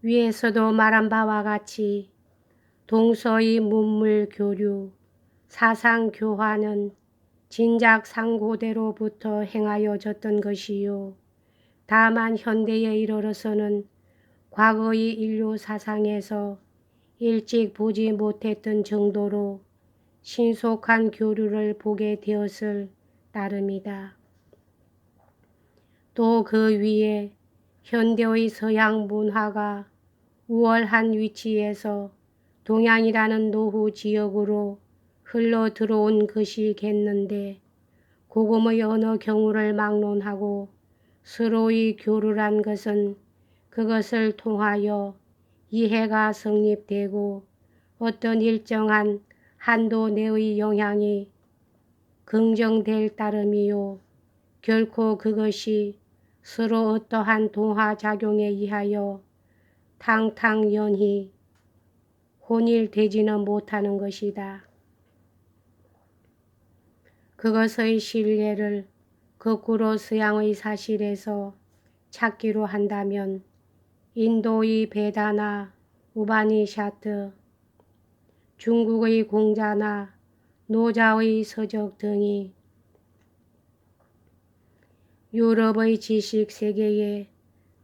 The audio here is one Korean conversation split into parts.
위에서도 말한 바와 같이 동서의 문물교류, 사상교화는 진작 상고대로부터 행하여졌던 것이요. 다만 현대에 이르러서는 과거의 인류 사상에서 일찍 보지 못했던 정도로 신속한 교류를 보게 되었을 따름이다. 또 그 위에 현대의 서양 문화가 우월한 위치에서 동양이라는 노후 지역으로 흘러 들어온 것이겠는데, 고금의 어느 경우를 막론하고 서로의 교류란 것은 그것을 통하여 이해가 성립되고 어떤 일정한 한도 내의 영향이 긍정될 따름이요, 결코 그것이 서로 어떠한 동화작용에 의하여 탕탕연히 혼일되지는 못하는 것이다. 그것의 실례를 거꾸로 서양의 사실에서 찾기로 한다면 인도의 베다나 우바니샤트, 중국의 공자나 노자의 서적 등이 유럽의 지식 세계에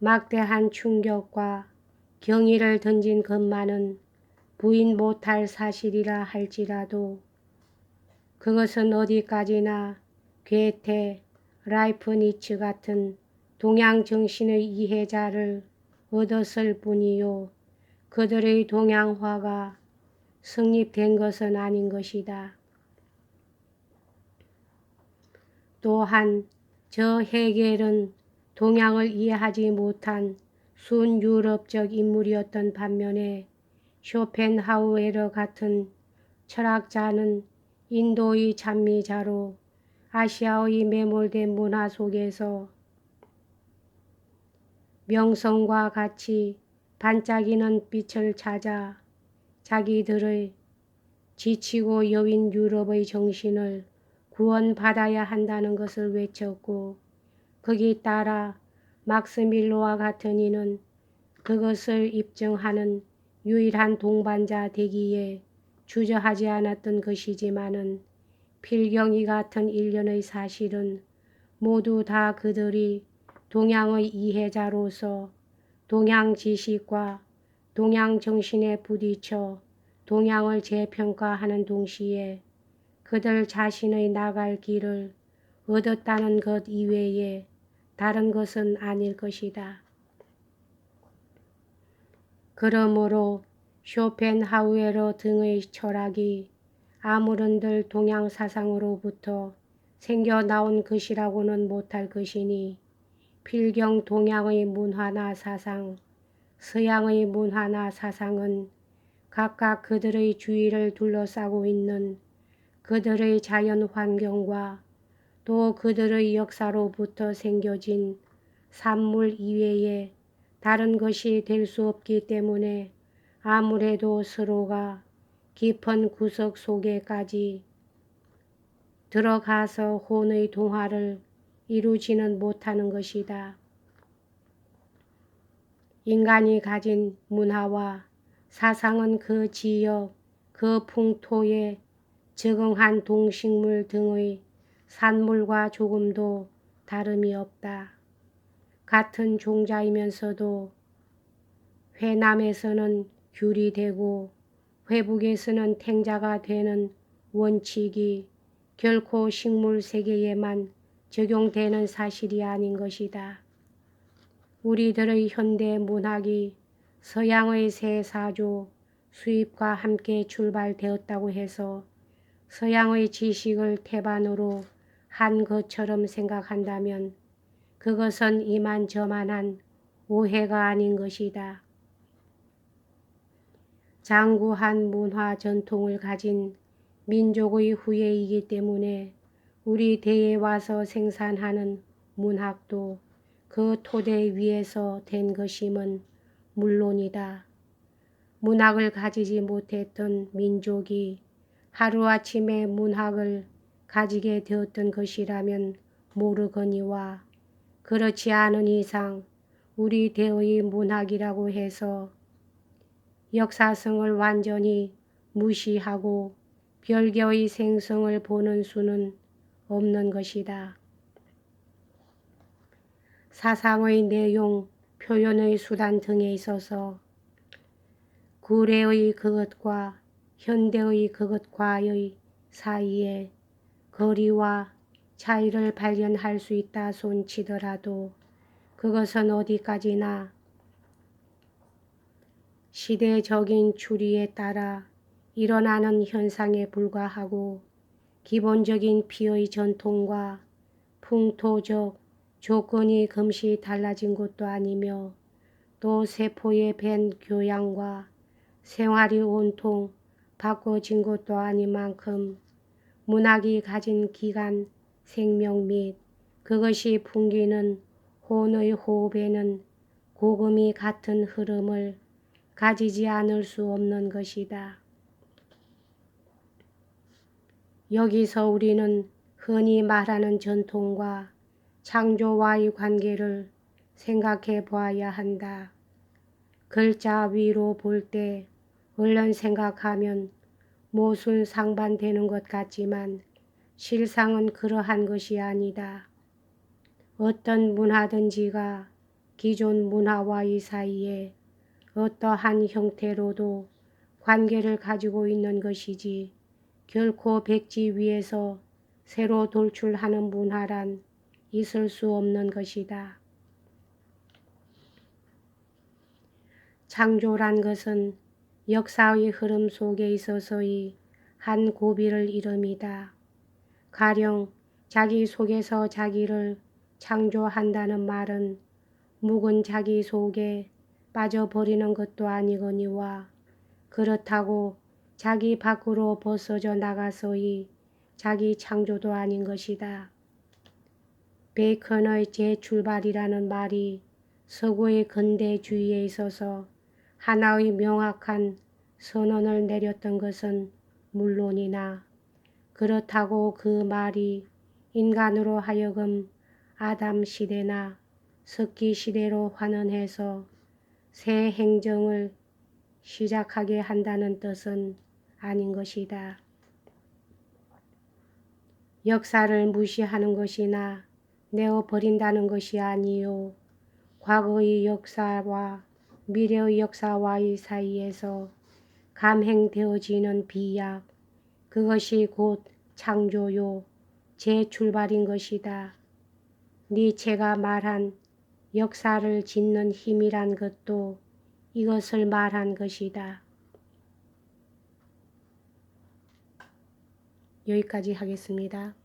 막대한 충격과 경의를 던진 것만은 부인 못할 사실이라 할지라도 그것은 어디까지나 괴테, 라이프니츠 같은 동양 정신의 이해자를 얻었을 뿐이요, 그들의 동양화가 성립된 것은 아닌 것이다. 또한 저 헤겔은 동양을 이해하지 못한 순유럽적 인물이었던 반면에 쇼펜하우에르 같은 철학자는 인도의 찬미자로 아시아의 매몰된 문화 속에서 명성과 같이 반짝이는 빛을 찾아 자기들의 지치고 여윈 유럽의 정신을 구원받아야 한다는 것을 외쳤고, 거기 따라 막스밀로와 같은 이는 그것을 입증하는 유일한 동반자 되기에 주저하지 않았던 것이지만은, 필경이 같은 일련의 사실은 모두 다 그들이 동양의 이해자로서 동양 지식과 동양 정신에 부딪혀 동양을 재평가하는 동시에 그들 자신의 나갈 길을 얻었다는 것 이외에 다른 것은 아닐 것이다. 그러므로 쇼펜하우에르 등의 철학이 아무런들 동양 사상으로부터 생겨나온 것이라고는 못할 것이니, 필경 동양의 문화나 사상, 서양의 문화나 사상은 각각 그들의 주위를 둘러싸고 있는 그들의 자연 환경과 또 그들의 역사로부터 생겨진 산물 이외에 다른 것이 될 수 없기 때문에 아무래도 서로가 깊은 구석 속에까지 들어가서 혼의 동화를 이루지는 못하는 것이다. 인간이 가진 문화와 사상은 그 지역, 그 풍토에 적응한 동식물 등의 산물과 조금도 다름이 없다. 같은 종자이면서도 회남에서는 귤이 되고 회북에서는 탱자가 되는 원칙이 결코 식물 세계에만 적용되는 사실이 아닌 것이다. 우리들의 현대 문학이 서양의 새 사조 수입과 함께 출발되었다고 해서 서양의 지식을 태반으로 한 것처럼 생각한다면 그것은 이만저만한 오해가 아닌 것이다. 장구한 문화 전통을 가진 민족의 후예이기 때문에 우리 대에 와서 생산하는 문학도 그 토대 위에서 된 것임은 물론이다. 문학을 가지지 못했던 민족이 하루아침에 문학을 가지게 되었던 것이라면 모르거니와, 그렇지 않은 이상 우리 대의 문학이라고 해서 역사성을 완전히 무시하고 별개의 생성을 보는 수는 없는 것이다. 사상의 내용, 표현의 수단 등에 있어서 구례의 그것과 현대의 그것과의 사이에 거리와 차이를 발견할 수 있다 손치더라도 그것은 어디까지나 시대적인 추리에 따라 일어나는 현상에 불과하고 기본적인 피의 전통과 풍토적 조건이 금시 달라진 것도 아니며 또 세포의 밴 교양과 생활이 온통 바꿔진 것도 아닌 만큼 문학이 가진 기간, 생명 및 그것이 풍기는 혼의 호흡에는 고금이 같은 흐름을 가지지 않을 수 없는 것이다. 여기서 우리는 흔히 말하는 전통과 창조와의 관계를 생각해 보아야 한다. 글자 위로 볼 때 얼른 생각하면 모순 상반되는 것 같지만 실상은 그러한 것이 아니다. 어떤 문화든지가 기존 문화와의 사이에 어떠한 형태로도 관계를 가지고 있는 것이지 결코 백지 위에서 새로 돌출하는 문화란 있을 수 없는 것이다. 창조란 것은 역사의 흐름 속에 있어서의 한 고비를 이름이다. 가령 자기 속에서 자기를 창조한다는 말은 묵은 자기 속에 빠져버리는 것도 아니거니와 그렇다고 자기 밖으로 벗어져 나가서의 자기 창조도 아닌 것이다. 베이컨의 재출발이라는 말이 서구의 근대주의에 있어서 하나의 명확한 선언을 내렸던 것은 물론이나 그렇다고 그 말이 인간으로 하여금 아담 시대나 석기 시대로 환원해서 새 행정을 시작하게 한다는 뜻은 아닌 것이다. 역사를 무시하는 것이나 내어버린다는 것이 아니요 과거의 역사와 미래의 역사와의 사이에서 감행되어지는 비약, 그것이 곧 창조요 재출발인 것이다. 니체가 말한 역사를 짓는 힘이란 것도 이것을 말한 것이다. 여기까지 하겠습니다.